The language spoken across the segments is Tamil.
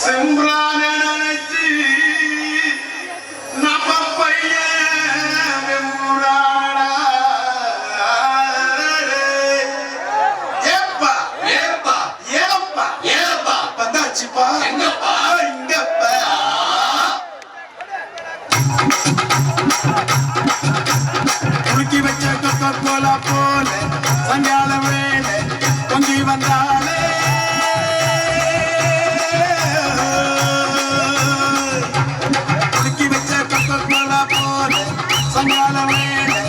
செம்ரான நினைச்சு நம்ம பையன் வெம்புறாடா. ஏப்பா ஏப்பா ஏப்பா ஏப்பா வந்தாச்சுப்பா. எங்கப்பா இங்கப்பா. குலுக்கி வச்ச கொக்கோ கோலா போல சங்கால வேலை பொங்கி வந்தாலே. குலுக்கி வச்ச கொக்கோ கோலா போல சங்கால வேலை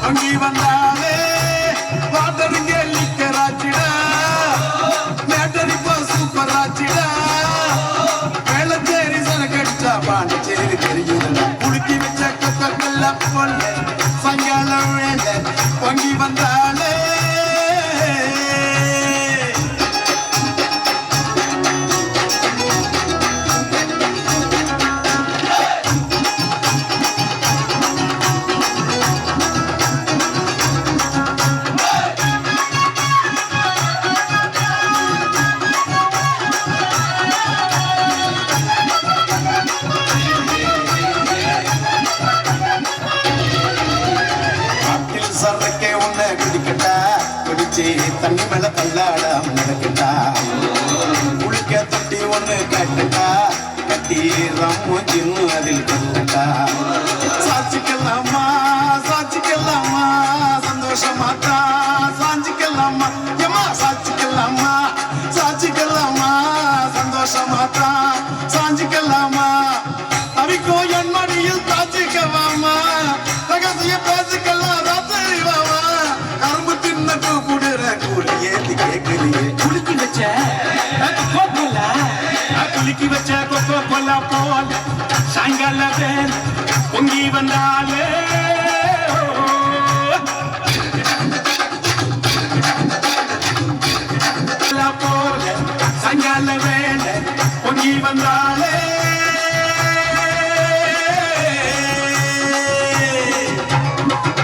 பொங்கி வந்தாலே. வாட்டருங்க லிக்கராச்சிடா மேட்டரிப்போ சூப்பர் ஆச்சிடா. வேளச்சேரி சனக்கடிச்சா பாண்டிச்சேரி தெரியுதுடா. குலுக்கி வச்ச கொக்கோ கோலா போல சங்கால வேலை பொங்கி வந்தாலே. சரக்கே உன்னை குடிக்கட்டா குடிச்சு தண்ணி மேல தள்ளாடாம நடக்கட்டா. குளிக்க தொட்டி ஒண்ணு கட்டட்டா கட்டி ரம்மு சின்னு அதில் கட்டட்டா. சாட்சிக்கலாமா சாட்சிக்கலாமா சந்தோஷமாத்தா சாஞ்சிக்கலாமா. ஏமா சாட்சிக்கலாமா சாட்சிக்கலாமா சந்தோஷமாத்தா சாஞ்சிக்கலாமா. அவிக்கோ என் மடியில் தாச்சிக்கவாமா ரகசிய பேசிக்கலாம். குலுக்கி வச்ச கொக்கோ கோலா போல சாயங்கால வேல் பொங்கி வந்தாலே. போல சாயங்கால வேல் பொங்கி வந்தாலே.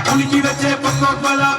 குலுக்கி வச்ச கொக்கோ கோலா